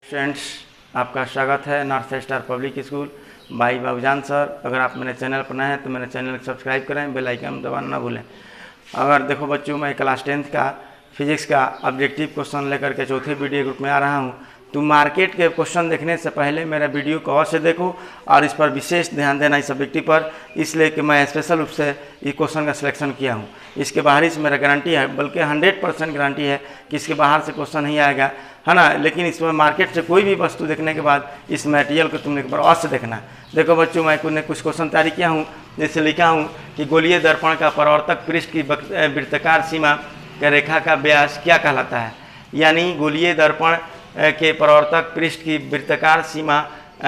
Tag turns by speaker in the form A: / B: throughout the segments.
A: Students, आपका स्वागत है north star public school by Babujan sir. अगर आप मेरे चैनल पर नए हैं तो मेरे चैनल को सब्सक्राइब करें, बेल आइकन दबाना ना भूलें। अगर देखो बच्चों, मैं क्लास 10th का फिजिक्स का ऑब्जेक्टिव क्वेश्चन लेकर के चौथे वीडियो ग्रुप में आ रहा हूं। तो मार्केट के क्वेश्चन देखने से पहले मेरा वीडियो को अवश्य देखो और इस पर विशेष ध्यान देना इस ऑब्जेक्टिव पर, इसलिए कि मैं स्पेशल रूप से इस क्वेश्चन का सिलेक्शन किया हूं। इसके बाहर से मेरा गारंटी है, बल्कि 100% गारंटी है कि इसके बाहर से क्वेश्चन नहीं आएगा, है ना। लेकिन इसमें मार्केट से कोई भी वस्तु देखने के बाद इस मटेरियल को तुमने एक बार अवश्य देखना। देखो बच्चों, मैं कुछ क्वेश्चन तैयारी किया हूँ। जैसे लिखा हूँ कि गोलीय दर्पण का परावर्तक पृष्ठ की वृत्ताकार सीमा का रेखा का व्यास क्या कहलाता है। यानी गोलीय दर्पण के परावर्तक पृष्ठ की वृत्ताकार सीमा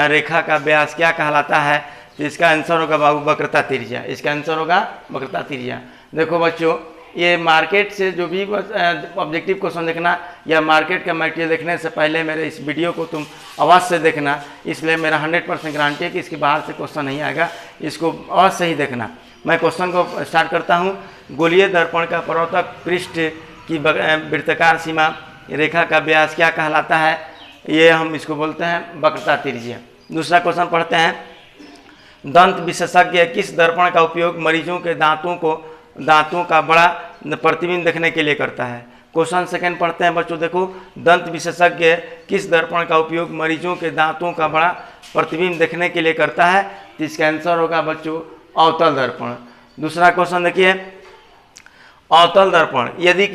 A: रेखा का व्यास क्या कहलाता है। तो इसका आंसर होगा बाबू वक्रता त्रिज्या। इसका आंसर होगा वक्रता त्रिज्या। देखो बच्चों, ये मार्केट से जो भी ऑब्जेक्टिव क्वेश्चन देखना या मार्केट का मटेरियल देखने से पहले मेरे इस वीडियो को तुम अवश्य देखना। इसलिए मेरा 100% गारंटी है कि इसके बाहर से क्वेश्चन नहीं आएगा, इसको अवश्य ही देखना। मैं क्वेश्चन को स्टार्ट करता हूँ। गोलीय दर्पण का परावर्तक पृष्ठ की वृत्ताकार सीमा रेखा का व्यास क्या कहलाता है। ये हम इसको बोलते हैं वक्रता त्रिज्या। दूसरा क्वेश्चन पढ़ते हैं। दंत विशेषज्ञ किस दर्पण का उपयोग मरीजों के दांतों का बड़ा प्रतिबिंब देखने के लिए करता है। क्वेश्चन सेकंड पढ़ते हैं बच्चों। देखो, दंत विशेषज्ञ किस दर्पण का उपयोग मरीजों के दांतों का बड़ा प्रतिबिंब देखने के लिए करता है। तो इसका आंसर होगा बच्चों अवतल दर्पण। दूसरा क्वेश्चन देखिए, अवतल दर्पण यदि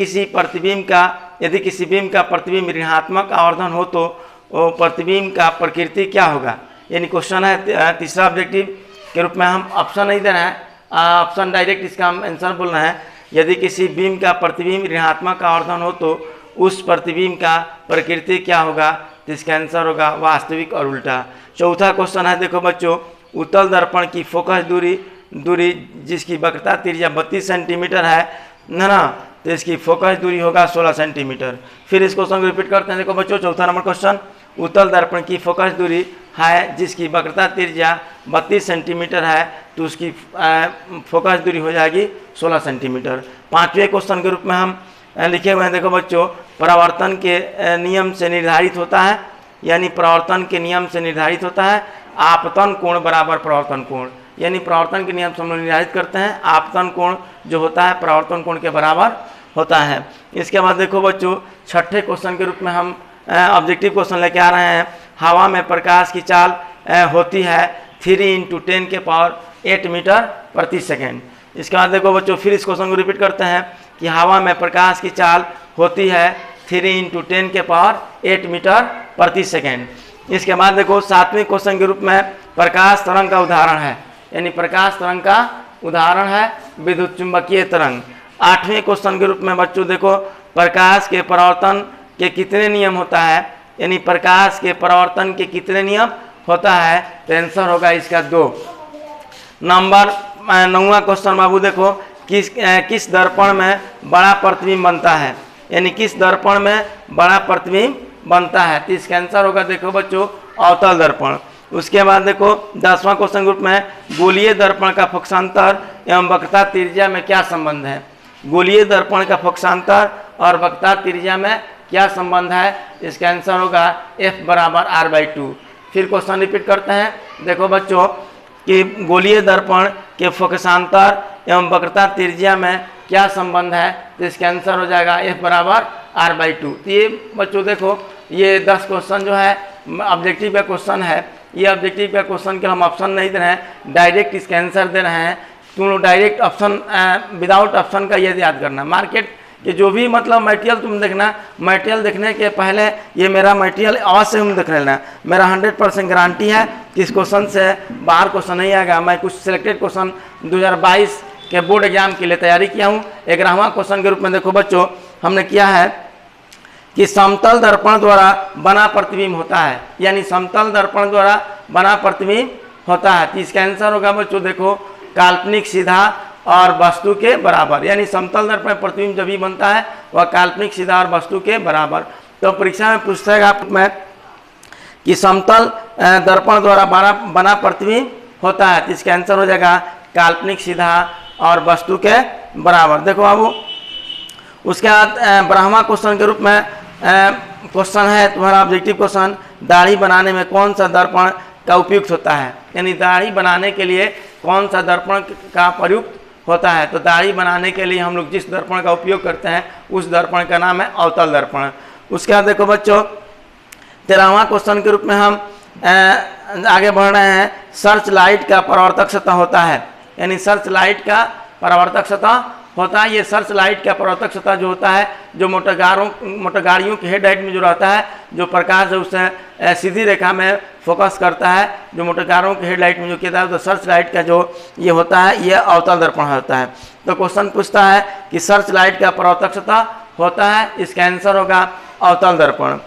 A: किसी बिंब का प्रतिबिंब ऋणात्मक आवर्धन हो तो प्रतिबिंब का प्रकृति क्या होगा। यानी क्वेश्चन है तीसरा ऑब्जेक्टिव के रूप में, हम ऑप्शन नहीं दे रहे हैं, ऑप्शन डायरेक्ट इसका हम आंसर बोल रहे हैं। यदि किसी बिंब का प्रतिबिंब ऋणात्मक आवर्धन हो तो उस प्रतिबिंब का प्रकृति क्या होगा। तो इसका आंसर होगा वास्तविक और उल्टा। चौथा क्वेश्चन है, देखो बच्चों, उत्तल दर्पण की फोकस दूरी जिसकी वक्रता त्रिज्या 32 सेंटीमीटर है ना, तो इसकी फोकस दूरी होगा 16 सेंटीमीटर। फिर इस क्वेश्चन को रिपीट करते हैं। देखो बच्चों, चौथा नंबर क्वेश्चन, उत्तल दर्पण की फोकस दूरी है जिसकी वक्रता त्रिज्या 32 सेंटीमीटर है, तो उसकी फोकस दूरी हो जाएगी 16 सेंटीमीटर। पांचवें क्वेश्चन के रूप में हम लिखे हुए हैं। देखो बच्चों, परावर्तन के नियम से निर्धारित होता है, यानी परावर्तन के नियम से निर्धारित होता है आपतन कोण बराबर परावर्तन कोण। यानी परावर्तन के नियम से हम लोग निर्धारित करते हैं, आपतन कोण जो होता है परावर्तन कोण के बराबर होता है। इसके बाद देखो बच्चों, छठे क्वेश्चन के रूप में हम ऑब्जेक्टिव क्वेश्चन लेके आ रहे हैं। हवा में प्रकाश की चाल होती है 3 × 10 के पावर 8 मीटर प्रति सेकेंड। इसके बाद देखो बच्चों, फिर इस क्वेश्चन को रिपीट करते हैं कि हवा में प्रकाश की चाल होती है 3 × 10 के पावर 8 मीटर प्रति सेकेंड। इसके बाद देखो, सातवें क्वेश्चन के रूप में प्रकाश तरंग का उदाहरण है, यानी प्रकाश तरंग का उदाहरण है विद्युत चुंबकीय तरंग। आठवें क्वेश्चन के रूप में बच्चों देखो, प्रकाश के परावर्तन के कितने नियम होता है, यानी प्रकाश के परावर्तन के कितने नियम होता है। तो आंसर होगा इसका 2। नंबर 9वां क्वेश्चन बाबू देखो, किस दर्पण में बड़ा प्रतिबिंब बनता है, यानी किस दर्पण में बड़ा प्रतिबिंब बनता है। तो इसका आंसर होगा देखो बच्चों अवतल दर्पण। उसके बाद देखो 10वां क्वेश्चन ग्रुप में, गोलीय दर्पण का फोकसांतर एवं वक्रता त्रिज्या में क्या संबंध है। गोलीय दर्पण का फोकसांतर और वक्रता त्रिज्या में क्या संबंध है। इसका आंसर होगा F बराबर R/2। फिर क्वेश्चन रिपीट करते हैं। देखो बच्चों कि गोलीय दर्पण के फोकसांतर एवं वक्रता त्रिज्या में क्या संबंध है। तो इसका आंसर हो जाएगा F बराबर R/2। तो ये बच्चों देखो, ये 10 क्वेश्चन जो है ऑब्जेक्टिव का क्वेश्चन है। ये ऑब्जेक्टिव का क्वेश्चन के हम ऑप्शन नहीं दे रहे हैं, डायरेक्ट इसका आंसर दे रहे हैं। तुम लोग डायरेक्ट ऑप्शन विदाउट ऑप्शन का ये याद करना। मार्केट के जो भी मतलब मटेरियल तुम देखना, मटेरियल देखने के पहले ये मेरा मटेरियल अवश्य हम देख लेना। मेरा 100% गारंटी है कि इस क्वेश्चन से बाहर क्वेश्चन नहीं आएगा। मैं कुछ सिलेक्टेड क्वेश्चन 2022 के बोर्ड एग्जाम के लिए तैयारी किया हूँ। 11वां क्वेश्चन के रूप में देखो बच्चों, हमने किया है कि समतल दर्पण द्वारा बना प्रतिबिंब होता है, यानी समतल दर्पण द्वारा बना प्रतिबिंब होता है। तो इसका आंसर होगा बच्चों देखो काल्पनिक सीधा और वस्तु के बराबर। यानी समतल दर्पण प्रतिबिंब जब भी बनता है वह काल्पनिक सीधा और वस्तु के बराबर। तो परीक्षा में पूछता है मैं कि समतल दर्पण द्वारा बना प्रतिबिंब होता है। तो इसका आंसर हो जाएगा काल्पनिक सीधा और वस्तु के बराबर। देखो बाबू, उसके बाद 12वां क्वेश्चन के रूप में क्वेश्चन है तुम्हारा ऑब्जेक्टिव क्वेश्चन, दाढ़ी बनाने में कौन सा दर्पण का उपयुक्त होता है, यानी दाढ़ी बनाने के लिए कौन सा दर्पण का प्रयुक्त होता है। तो दाढ़ी बनाने के लिए हम लोग जिस दर्पण का उपयोग करते हैं उस दर्पण का नाम है अवतल दर्पण। उसके बाद देखो बच्चों 13वां क्वेश्चन के रूप में हम आगे बढ़ रहे हैं। सर्च लाइट का परावर्तक सतह होता है, यानी सर्च लाइट का परावर्तक सतह होता है। ये सर्च लाइट का परावर्तक सतह जो होता है, जो मोटर गाड़ियों के हेडलाइट में जो रहता है, जो प्रकाश है उससे सीधी रेखा में फोकस करता है, जो मोटर गाड़ियों के हेडलाइट में जो कहता है, तो सर्च लाइट का जो ये होता है ये अवतल दर्पण होता है। तो क्वेश्चन पूछता है कि सर्च लाइट का परावर्तक सतह होता है, इसका आंसर होगा अवतल दर्पण।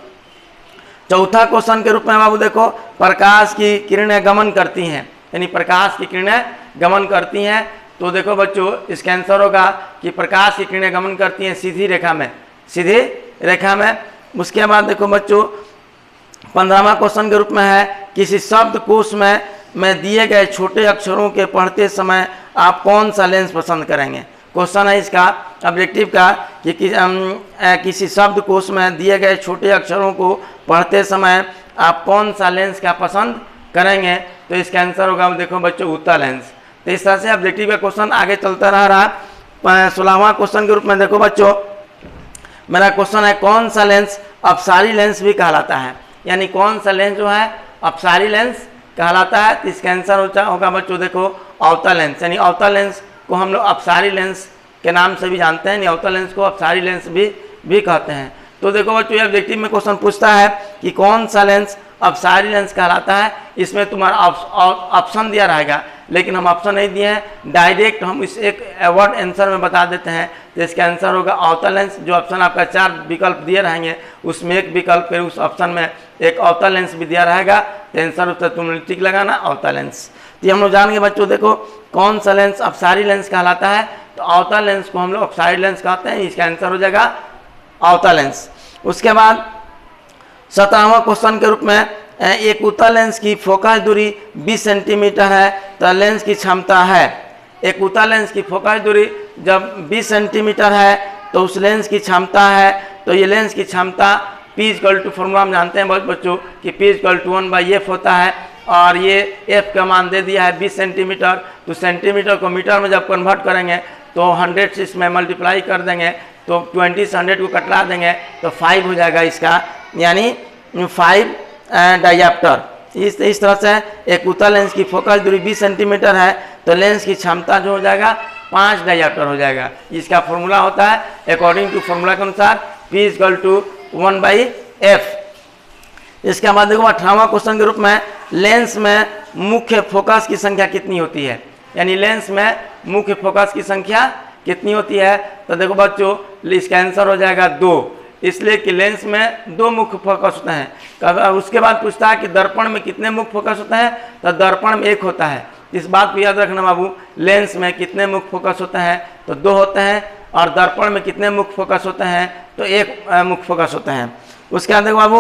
A: चौथा क्वेश्चन के रूप में बाबू देखो, प्रकाश की किरणें गमन करती हैं, यानी प्रकाश की किरणें गमन करती हैं। तो देखो बच्चों इसका आंसर होगा कि प्रकाश की किरणें गमन करती हैं सीधी रेखा में, सीधी रेखा में। उसके बाद देखो बच्चों 15वां क्वेश्चन के रूप में है, किसी शब्दकोश में दिए गए छोटे अक्षरों के पढ़ते समय आप कौन सा लेंस पसंद करेंगे। क्वेश्चन है इसका ऑब्जेक्टिव का कि किसी शब्दकोश में दिए गए छोटे अक्षरों को पढ़ते समय आप कौन सा लेंस का पसंद करेंगे। तो इसका आंसर होगा देखो बच्चों उत्तल लेंस। तो इस तरह से ऑब्जेक्टिव का क्वेश्चन आगे चलता रह रहा। 16वां क्वेश्चन के रूप में देखो बच्चों मेरा क्वेश्चन है, कौन सा लेंस अपसारी लेंस भी कहलाता है, यानी कौन सा लेंस जो है अपसारी लेंस कहलाता है। तो इसका आंसर होगा बच्चों देखो अवतल लेंस, यानी अवतल लेंस को हम लोग अपसारी लेंस के नाम से भी जानते हैं, यानी अवतल लेंस को अपसारी लेंस भी कहते हैं। तो देखो बच्चों ये ऑब्जेक्टिव में क्वेश्चन पूछता है कि कौन सा लेंस अपसारी लेंस कहलाता है। इसमें तुम्हारा ऑप्शन दिया रहेगा, लेकिन हम ऑप्शन नहीं दिए हैं, डायरेक्ट हम इस एक वर्ड आंसर में बता देते हैं। तो इसका आंसर होगा अवतल लेंस। जो ऑप्शन आपका 4 विकल्प दिए रहेंगे उसमें एक विकल्प फिर उस ऑप्शन में एक अवतल लेंस भी दिया रहेगा। तो आंसर उससे तुमने टिक लगाना अवतल लेंस। तो हम लोग जानेंगे बच्चों देखो कौन सा लेंस अपसारी लेंस कहलाता है। तो अवतल लेंस को हम लोग अपसारी लेंस कहते हैं, इसका आंसर हो जाएगा अवतल लेंस। उसके बाद 17वां क्वेश्चन के रूप में एक उत्तल लेंस की फोकस दूरी 20 सेंटीमीटर है, तो लेंस की क्षमता है। एक उत्तल लेंस की फोकस दूरी जब 20 सेंटीमीटर है तो उस लेंस की क्षमता है। तो ये लेंस की क्षमता P= फॉर्मूला हम जानते हैं बहुत बच्चों कि P=1/f होता है, और ये f का मान दे दिया है 20 सेंटीमीटर। तो सेंटीमीटर को मीटर में जब कन्वर्ट करेंगे तो 100 से इसमें मल्टीप्लाई कर देंगे, तो 20 से 100 को कटला देंगे तो 5 हो जाएगा इसका, यानी 5 डायप्टर। इस तरह से एक उत्तल लेंस की फोकस दूरी 20 सेंटीमीटर है तो लेंस की क्षमता जो हो जाएगा 5 डायप्टर हो जाएगा। इसका फॉर्मूला होता है अकॉर्डिंग टू फॉर्मूला के अनुसार P=1/f। इसके बाद देखो 18वां क्वेश्चन के रूप में लेंस में मुख्य फोकस की संख्या कितनी होती है, यानी लेंस में मुख्य फोकस की संख्या कितनी होती है। तो देखो बच्चों इसका आंसर हो जाएगा 2, इसलिए कि लेंस में 2 मुख्य फोकस होते हैं। उसके बाद पूछता है कि दर्पण में कितने मुख्य फोकस होते हैं, तो दर्पण में 1 होता है। इस बात को याद रखना बाबू, लेंस में कितने मुख्य फोकस होते हैं तो 2 होते हैं, और दर्पण में कितने मुख्य फोकस होते हैं तो 1 मुख्य फोकस होते हैं। उसके बाद देखो बाबू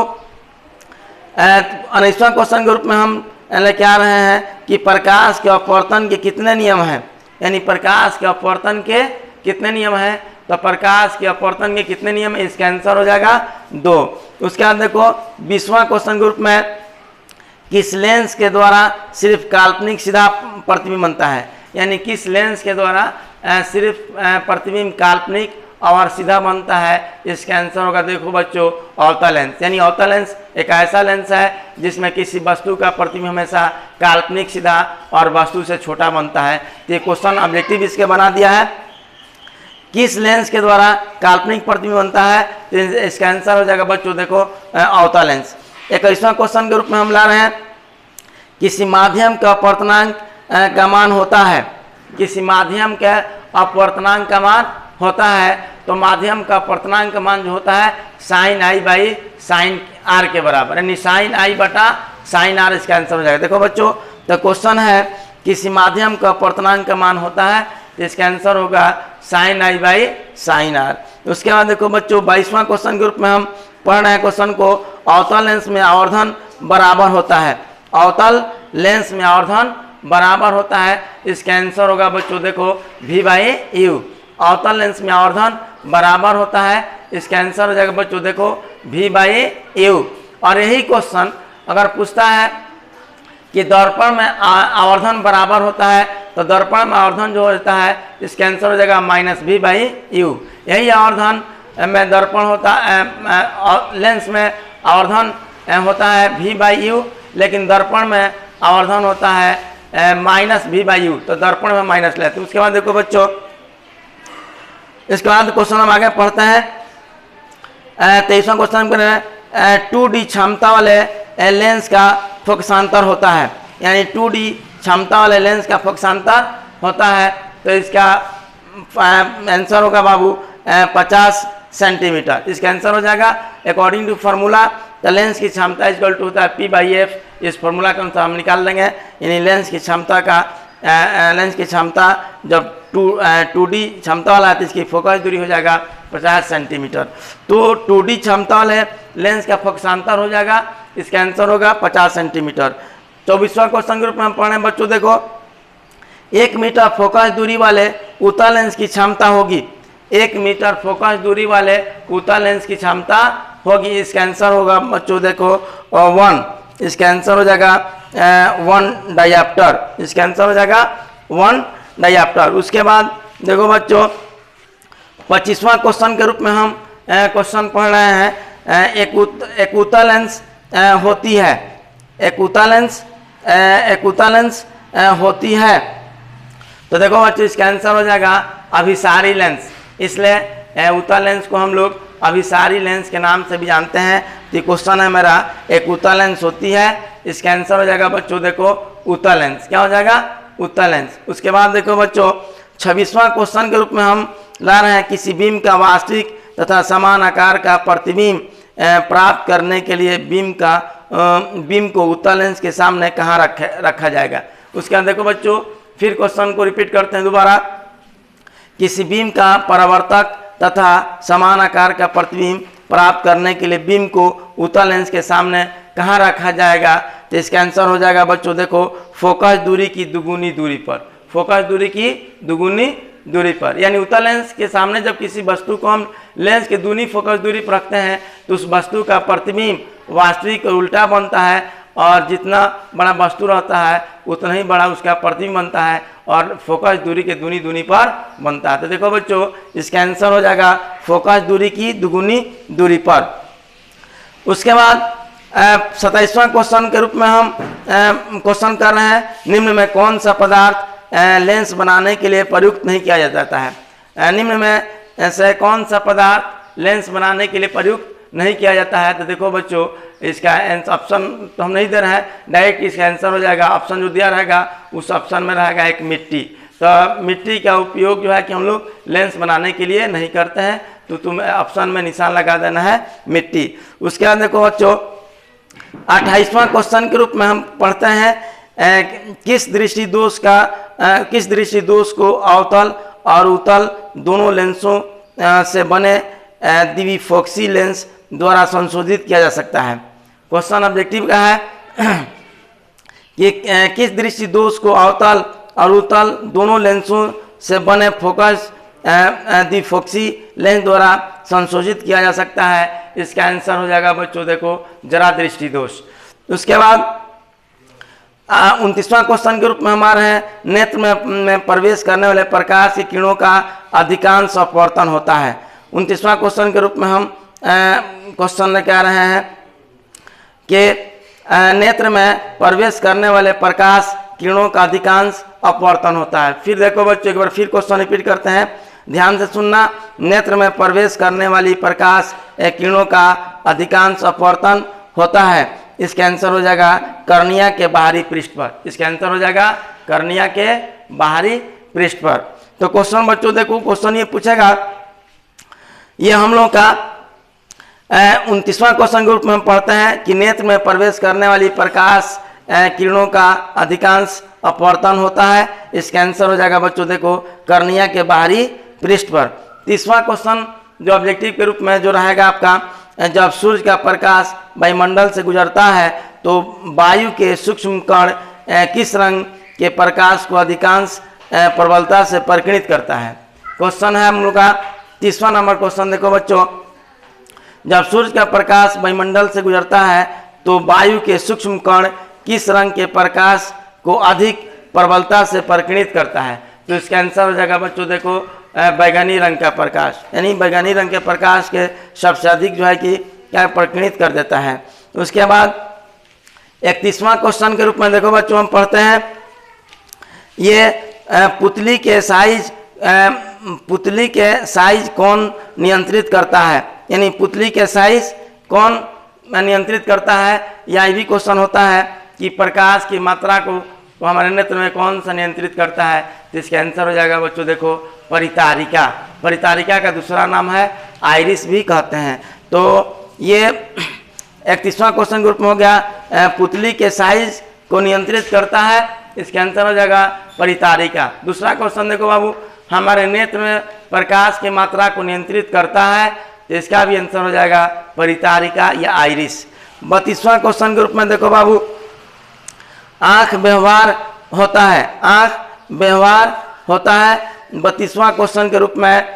A: 19वां क्वेश्चन के रूप में हम लेके आ रहे हैं कि प्रकाश के अपवर्तन के कितने नियम हैं, यानी प्रकाश के अपवर्तन के कितने नियम हैं। तो प्रकाश के अपवर्तन के कितने नियम है, इसका आंसर हो जाएगा 2। उसके बाद देखो 20वां क्वेश्चन के रूप में किस लेंस के द्वारा सिर्फ काल्पनिक सीधा प्रतिबिंब बनता है, यानी किस लेंस के द्वारा सिर्फ प्रतिबिंब काल्पनिक और सीधा बनता है। इसका आंसर होगा देखो बच्चों अवतल लेंस, यानी अवतल लेंस एक ऐसा लेंस है जिसमें किसी वस्तु का प्रतिबिंब हमेशा काल्पनिक सीधा और वस्तु से छोटा बनता है। तो ये क्वेश्चन ऑब्जेक्टिव इसके बना दिया है, किस लेंस के द्वारा काल्पनिक प्रतिबिंब बनता है। तो इसका आंसर हो जाएगा बच्चों देखो अवतल लेंस। 21वां क्वेश्चन के रूप में हम ला रहे हैं, किसी माध्यम का अपवर्तनांक का मान होता है, किसी माध्यम का अपवर्तनांक का मान होता है। तो माध्यम का अपवर्तनांक का मान जो होता है sin i/sin r के बराबर, यानी sin i/sin r इसका आंसर हो जाएगा। देखो बच्चों तो क्वेश्चन है किसी माध्यम का अपवर्तनांक का मान होता है, तो इसका आंसर होगा sin i/sin r। उसके बाद देखो बच्चों 22वां क्वेश्चन के रूप में हम पढ़ रहे हैं क्वेश्चन को, अवतल लेंस में आवर्धन बराबर होता है, अवतल लेंस में आवर्धन बराबर होता है। इसका आंसर होगा बच्चों देखो V/u। अवतल लेंस में आवर्धन बराबर होता है, इसका आंसर हो जाएगा बच्चों देखो V/U। और यही क्वेश्चन अगर पूछता है कि दर्पण में आवर्धन बराबर होता है, तो दर्पण में आवर्धन जो होता है इसका आंसर हो जाएगा -V/U। यही आवर्धन में दर्पण होता है, लेंस में आवर्धन होता है V/U, लेकिन दर्पण में आवर्धन होता है -V/U, तो दर्पण में माइनस लेते हैं। उसके बाद देखो बच्चों, इसके बाद क्वेश्चन हम आगे पढ़ते हैं। 23वां क्वेश्चन में 2D क्षमता वाले लेंस का फोकसांतर होता है, यानी 2D क्षमता वाले लेंस का फोकसांतर होता है, तो इसका आंसर होगा बाबू 50 सेंटीमीटर। इसका आंसर हो जाएगा according to formula the lens की क्षमता इक्वल टू होता है P/F। इस फार्मूला के अनुसार हम निकाल लेंगे, यानी लेंस की क्षमता जब 2D क्षमता वाला है तो इसकी फोकस दूरी हो जाएगा 50 सेंटीमीटर। तो 2D क्षमता वाले लेंस का फोकसांतर हो जाएगा, इसका आंसर होगा 50 सेंटीमीटर। 24वां क्वेश्चन के रूप में हम पढ़ रहे हैं बच्चों, देखो 1 मीटर फोकस दूरी वाले उत्तल लेंस की क्षमता होगी, 1 मीटर फोकस दूरी वाले उत्तल लेंस की क्षमता होगी। इसका आंसर होगा बच्चों देखो 1, इसका आंसर हो जाएगा 1 डायप्टर। इसका आंसर हो जाएगा 1 डायप्टर। उसके बाद देखो बच्चों 25वां क्वेश्चन के रूप में हम क्वेश्चन पढ़ रहे हैं। एक उत्तल लेंस होती है, एक उत्तल लेंस होती है, तो देखो बच्चों इसका आंसर हो जाएगा अभिसारी लेंस। इसलिए उत्तल लेंस को हम लोग अभिसारी लेंस के नाम से भी जानते हैं। तो क्वेश्चन है मेरा, एक उत्तल लेंस होती है, इसका आंसर हो जाएगा बच्चों देखो उत्तल लेंस। क्या हो जाएगा? उत्तल लेंस। उसके बाद देखो बच्चों 26वां क्वेश्चन के रूप में हम ला रहे हैं, किसी बीम का वास्तविक तथा समान आकार का प्रतिबिंब प्राप्त करने के लिए बीम को उत्तल लेंस के सामने कहाँ रखा जाएगा। उसके बाद देखो बच्चों फिर क्वेश्चन को रिपीट करते हैं दोबारा, किसी बीम का परावर्तक तथा समान आकार का प्रतिबिंब प्राप्त करने के लिए बीम को उत्तल लेंस के सामने कहाँ रखा जाएगा। तो इसका आंसर हो जाएगा बच्चों देखो फोकस दूरी की दुगुनी दूरी पर, फोकस दूरी की दुगुनी दूरी पर। यानी उत्तल लेंस के सामने जब किसी वस्तु को हम लेंस के दूनी फोकस दूरी पर रखते हैं तो उस वस्तु का प्रतिबिंब वास्तविक और उल्टा बनता है, और जितना बड़ा वस्तु रहता है उतना ही बड़ा उसका प्रतिबिंब बनता है और फोकस दूरी के दूनी पर बनता है। तो देखो बच्चों इसका आंसर हो जाएगा फोकस दूरी की दुगुनी दूरी पर। उसके बाद 27वां क्वेश्चन के रूप में हम क्वेश्चन कर रहे हैं, निम्न में कौन सा पदार्थ लेंस बनाने के लिए प्रयुक्त नहीं किया जाता है। निम्न में से कौन सा पदार्थ लेंस बनाने के लिए प्रयुक्त नहीं किया जाता है। तो देखो बच्चों इसका ऑप्शन तो हम नहीं दे रहे हैं, डायरेक्ट इसका आंसर हो जाएगा, ऑप्शन जो दिया रहेगा उस ऑप्शन में रहेगा एक मिट्टी। तो मिट्टी का उपयोग जो है कि हम लोग लेंस बनाने के लिए नहीं करते हैं, तो तुम्हें ऑप्शन में निशान लगा देना है मिट्टी। उसके बाद देखो बच्चों 28वां क्वेश्चन के रूप में हम पढ़ते हैं, किस दृष्टि दोष को अवतल और उत्तल दोनों लेंसों से बने द्विफोक्सी लेंस द्वारा संशोधित किया जा सकता है। क्वेश्चन ऑब्जेक्टिव का है कि किस दृष्टि दोष को अवतल और उत्तल दोनों लेंसों से बने फोकस द्विफोक्सी लेंस द्वारा संशोधित किया जा सकता है। इसका आंसर हो जाएगा बच्चों देखो जरा दृष्टि दोष। उसके बाद 29वां क्वेश्चन के रूप में हमारे हैं, नेत्र में प्रवेश करने वाले प्रकाश की किरणों का अधिकांश अपवर्तन होता है। 29वां क्वेश्चन के रूप में हम क्वेश्चन लेके आ रहे हैं कि नेत्र में प्रवेश करने वाले प्रकाश किरणों का अधिकांश अपवर्तन होता है। फिर देखो बच्चों एक बार फिर क्वेश्चन रिपीट करते हैं, ध्यान से सुनना। नेत्र में प्रवेश करने वाली प्रकाश किरणों का अधिकांश अपवर्तन होता है। इसका आंसर हो जाएगा कर्निया के बाहरी पृष्ठ पर। इसका आंसर हो जाएगा कर्निया के बाहरी पृष्ठ पर। तो क्वेश्चन बच्चों देखो क्वेश्चन ये पूछेगा, ये हम लोग का 29वां क्वेश्चन के रूप में हम पढ़ते हैं कि नेत्र में प्रवेश करने वाली प्रकाश किरणों का अधिकांश अपवर्तन होता है। इसका आंसर हो जाएगा बच्चों देखो कर्निया के बाहरी पृष्ठ पर। 30वां क्वेश्चन जो ऑब्जेक्टिव के रूप में जो रहेगा आपका, जब सूर्य का प्रकाश वायुमंडल से गुजरता है तो वायु के सूक्ष्म कण किस रंग के प्रकाश को अधिकांश प्रबलता से परिगणित करता है। क्वेश्चन है हम लोग का 30वां नंबर क्वेश्चन देखो बच्चों, जब सूर्य का प्रकाश वायुमंडल से गुजरता है तो वायु के सूक्ष्म कण किस रंग के प्रकाश को अधिक प्रबलता से परिगणित करता है? तो इसका आंसर हो जाएगा बच्चों देखो बैगनी रंग का प्रकाश, यानी बैगनी रंग के प्रकाश के सबसे अधिक जो है कि क्या परिगणित कर देता है। उसके बाद 31वां क्वेश्चन के रूप में देखो बच्चों हम पढ़ते हैं, ये पुतली के साइज कौन नियंत्रित करता है? यानी पुतली के साइज कौन नियंत्रित करता है? या भी क्वेश्चन होता है कि प्रकाश की मात्रा को तो हमारे नेत्र में कौन सा नियंत्रित करता है? तो इसका आंसर हो जाएगा बच्चों देखो परितारिका। परितारिका का दूसरा नाम है आइरिस भी कहते हैं। तो ये 31वां क्वेश्चन ग्रुप में हो गया, पुतली के साइज को नियंत्रित करता है, इसका आंसर हो जाएगा परितारिका। दूसरा क्वेश्चन देखो बाबू, हमारे नेत्र में प्रकाश की मात्रा को नियंत्रित करता है, तो इसका भी आंसर हो जाएगा परितारिका या आइरिस। 32वां क्वेश्चन ग्रुप में देखो बाबू, आँख व्यवहार होता है, आँख व्यवहार होता है। 32वां क्वेश्चन के रूप में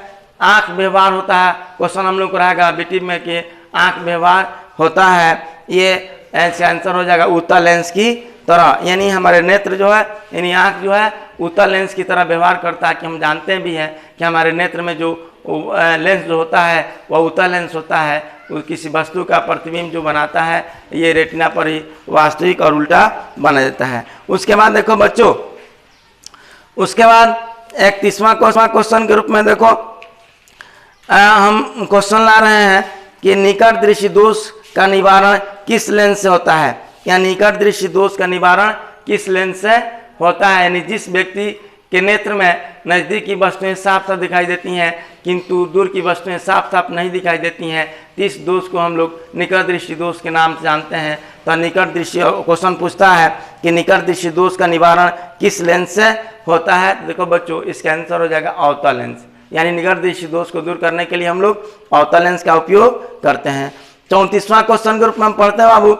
A: आँख व्यवहार होता है, क्वेश्चन हम लोग को रहेगा बीटी में कि आँख व्यवहार होता है, ये ऐसे आंसर हो जाएगा उत्तल लेंस की तरह। यानी हमारे नेत्र जो है, यानी आँख जो है उत्तल लेंस की तरह व्यवहार करता है, कि हम जानते भी हैं कि हमारे नेत्र में जो लेंस जो होता है वह उत्तल लेंस होता है, वो किसी वस्तु का प्रतिबिंब जो बनाता है ये रेटिना पर ही वास्तविक और उल्टा बना देता है। उसके बाद देखो बच्चों, उसके बाद 31वां क्वेश्चन के रूप में देखो हम क्वेश्चन ला रहे हैं कि निकट दृष्टि दोष का निवारण किस लेंस से होता है? या निकट दृष्टि दोष का निवारण किस लेंस से होता है? यानी जिस व्यक्ति के नेत्र में नज़दीक की वस्तुएं साफ साफ दिखाई देती हैं किंतु दूर की वस्तुएं साफ साफ नहीं दिखाई देती हैं, तो इस दोष को हम लोग निकट दृष्टि दोष के नाम से जानते हैं। तो निकट दृष्टि क्वेश्चन पूछता है कि निकट दृष्टि दोष का निवारण किस लेंस से होता है? तो देखो बच्चों इसका आंसर हो जाएगा अवतल लेंस। यानी निकट दृष्टि दोष को दूर करने के लिए हम लोग अवतल लेंस का उपयोग करते हैं। 34वां क्वेश्चन के रूप में हम पढ़ते हैं बाबू,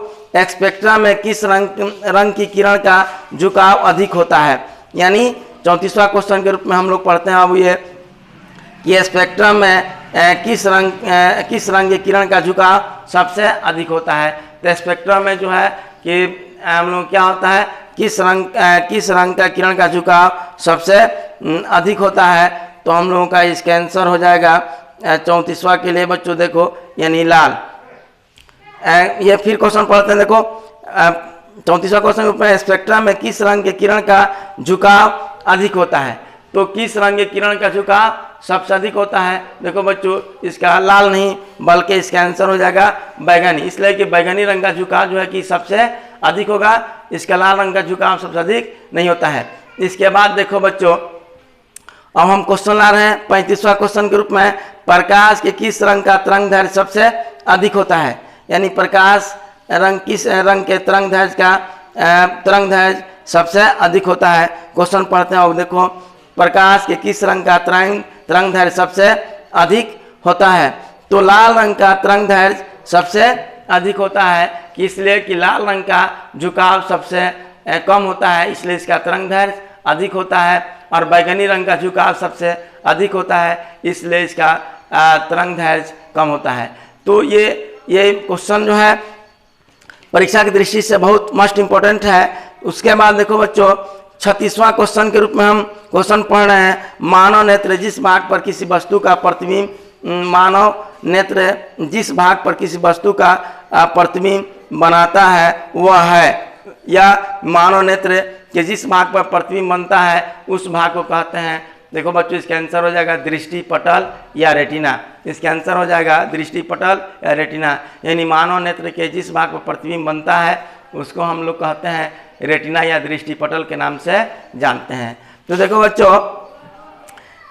A: स्पेक्ट्रम में किस रंग की किरण का झुकाव अधिक होता है? यानी 34वां क्वेश्चन के रूप में हम लोग पढ़ते हैं बाबू ये स्पेक्ट्रम में किस रंग की किरण का झुकाव सबसे अधिक होता है? तो स्पेक्ट्रम में जो है कि हम लोग क्या होता है, किस रंग का किरण का झुकाव सबसे अधिक होता है? तो हम लोगों का इसका आंसर हो जाएगा 34वां के लिए बच्चों देखो यानी लाल। ये फिर क्वेश्चन पढ़ते हैं, देखो 34वां क्वेश्चन में स्पेक्ट्रम में किस रंग के किरण का झुकाव अधिक होता है? तो किस रंग के किरण का झुकाव सबसे अधिक होता है? देखो बच्चों इसका लाल नहीं बल्कि इसका आंसर हो जाएगा बैगनी, इसलिए कि बैगनी रंग का झुकाव जो है कि सबसे अधिक होगा, इसका लाल रंग का झुकाव सबसे अधिक नहीं होता है। इसके बाद देखो बच्चों अब हम क्वेश्चन ला रहे हैं 35वां क्वेश्चन के रूप में, प्रकाश के किस रंग का तरंग दैर्घ्य सबसे अधिक होता है? यानी प्रकाश रंग किस रंग के तरंग दैर्घ्य सबसे अधिक होता है? क्वेश्चन पढ़ते हैं और देखो प्रकाश के किस रंग का तरंग दैर्घ्य सबसे अधिक होता है? तो लाल रंग का तरंग दैर्घ्य सबसे अधिक होता है, कि इसलिए कि लाल रंग का झुकाव सबसे कम होता है, इसलिए इसका तरंग दैर्घ्य अधिक होता है। और बैगनी रंग का झुकाव सबसे अधिक होता है, इसलिए इसका तरंग दैर्घ्य कम होता है। तो ये क्वेश्चन जो है परीक्षा की दृष्टि से बहुत मोस्ट इम्पोर्टेंट है। उसके बाद देखो बच्चों 36वां क्वेश्चन के रूप में हम क्वेश्चन पढ़ रहे हैं, मानव नेत्र जिस भाग पर किसी वस्तु का प्रतिबिंब बनाता है वह है, या मानव नेत्र के जिस भाग पर प्रतिबिंब बनता है उस भाग को कहते हैं। देखो बच्चों इसका आंसर हो जाएगा दृष्टि पटल या रेटिना। इसका आंसर हो जाएगा दृष्टि पटल या रेटिना। यानी मानव नेत्र के जिस भाग पर प्रतिबिंब बनता है उसको हम लोग कहते हैं रेटिना या दृष्टि पटल के नाम से जानते हैं। तो देखो बच्चों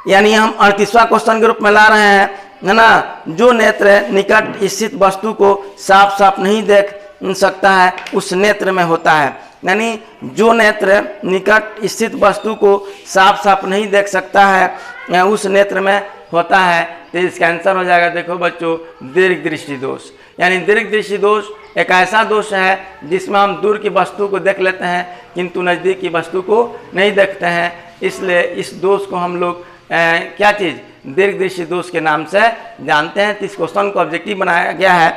A: यानी हम 38वां क्वेश्चन के रूप में ला रहे हैं, है ना, जो नेत्र निकट स्थित वस्तु को साफ साफ नहीं देख सकता है उस नेत्र में होता है। यानी जो नेत्र निकट स्थित वस्तु को साफ साफ नहीं देख सकता है उस नेत्र में होता है। तो इसका आंसर हो जाएगा देखो बच्चों दीर्घ दृष्टि दोष। यानी दीर्घ दृष्टि दोष एक ऐसा दोष है जिसमें हम दूर की वस्तु को देख लेते हैं किंतु नज़दीक की वस्तु को नहीं देखते हैं, इसलिए इस दोष को हम लोग क्या चीज़, दीर्घ दृष्टि दोष के नाम से जानते हैं। तो इस क्वेश्चन को ऑब्जेक्टिव बनाया गया है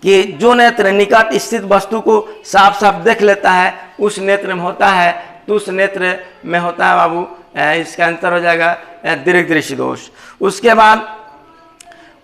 A: कि जो नेत्र निकट स्थित वस्तु को साफ साफ देख लेता है उस नेत्र में होता है, तो उस नेत्र में होता है बाबू, इसका आंसर हो जाएगा दीर्घ दृष्टि दोष। उसके बाद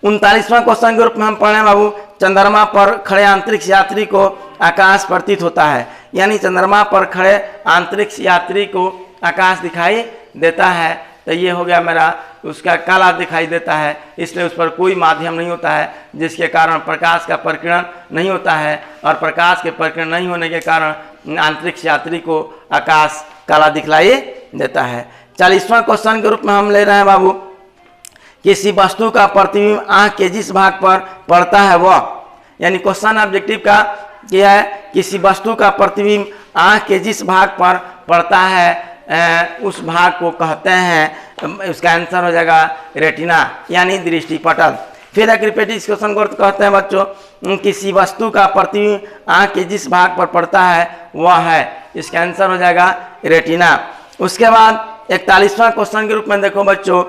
A: 39वां क्वेश्चन के रूप में हम पढ़े बाबू, चंद्रमा पर खड़े अंतरिक्ष यात्री को आकाश प्रतीत होता है। यानी चंद्रमा पर खड़े अंतरिक्ष यात्री को आकाश दिखाई देता है, तो ये हो गया मेरा, उसका काला दिखाई देता है, इसलिए उस पर कोई माध्यम नहीं होता है, जिसके कारण प्रकाश का प्रकीर्णन नहीं होता है, और प्रकाश के प्रकीर्णन नहीं होने के कारण अंतरिक्ष यात्री को आकाश काला दिखलाई देता है। 40वां क्वेश्चन के रूप में हम ले रहे हैं बाबू, किसी वस्तु का प्रतिबिंब आँख के जिस भाग पर पड़ता है वह, यानी क्वेश्चन ऑब्जेक्टिव का क्या है, किसी वस्तु का प्रतिबिंब आँख के जिस भाग पर पड़ता है उस भाग को कहते हैं, उसका आंसर हो जाएगा रेटिना यानी दृष्टि पटल। फिर एक रिपीट इस क्वेश्चन को कहते हैं बच्चों, किसी वस्तु का प्रतिबिंब आँख के जिस भाग पर पड़ता है वह है, इसका आंसर हो जाएगा रेटिना। उसके बाद 41वां क्वेश्चन के रूप में देखो बच्चों,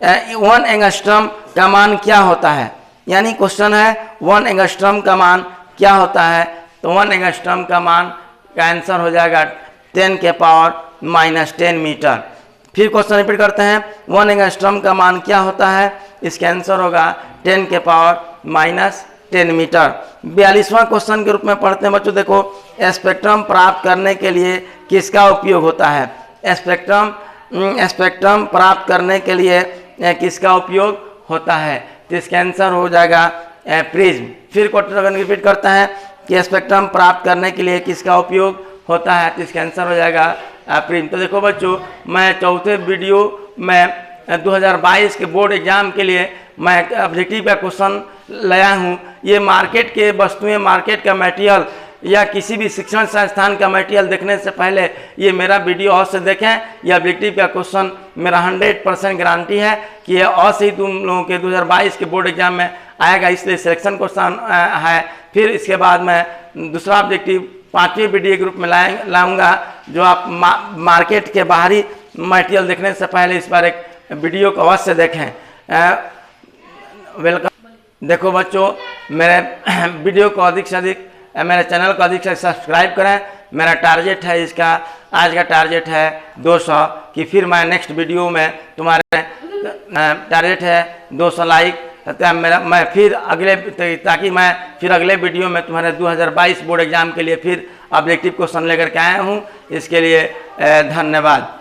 A: 1 एंगस्ट्रम का मान क्या होता है, यानी क्वेश्चन है 1 एंगस्ट्रम का मान क्या होता है, तो 1 एंगस्ट्रम का मान का आंसर हो जाएगा 10 के पावर -10 मीटर। फिर क्वेश्चन रिपीट करते हैं, 1 एंगस्ट्रम का मान क्या होता है, इसका आंसर होगा 10 के पावर -10 मीटर। 42वां क्वेश्चन के रूप में पढ़ते हैं बच्चों, देखो स्पेक्ट्रम प्राप्त करने के लिए किसका उपयोग होता है, स्पेक्ट्रम प्राप्त करने के लिए किसका उपयोग होता है, तो इसका आंसर हो जाएगा प्रिज्म। फिर क्वेश्चन रिपीट करता है कि स्पेक्ट्रम प्राप्त करने के लिए किसका उपयोग होता है, तो इसका आंसर हो जाएगा प्रिज्म। तो देखो बच्चों, मैं चौथे वीडियो में 2022 के बोर्ड एग्जाम के लिए मैं ऑब्जेक्टिव का क्वेश्चन लाया हूँ। ये मार्केट के वस्तुएं, मार्केट का मटेरियल या किसी भी शिक्षण संस्थान का मटेरियल देखने से पहले ये मेरा वीडियो अवश्य देखें। यह ऑब्जेक्टिव का क्वेश्चन मेरा 100% गारंटी है कि ये अवश्य ही तुम लोगों के 2022 के बोर्ड एग्जाम में आएगा, इसलिए सिलेक्शन क्वेश्चन है। फिर इसके बाद मैं दूसरा ऑब्जेक्टिव 5वें वीडियो के रूप में लाऊंगा, जो आप मार्केट के बाहरी मटेरियल देखने से पहले इस बार एक वीडियो को अवश्य देखें। वेलकम। देखो बच्चों, मेरे वीडियो को अधिक से अधिक, मेरे चैनल को अधिक से सब्सक्राइब करें। मेरा टारगेट है इसका, आज का टारगेट है 200 कि फिर मैं नेक्स्ट वीडियो में, तुम्हारे टारगेट है 200 लाइक, मैं फिर अगले, ताकि मैं फिर अगले वीडियो में तुम्हारे 2022 बोर्ड एग्जाम के लिए फिर ऑब्जेक्टिव क्वेश्चन लेकर के आया हूँ। इसके लिए धन्यवाद।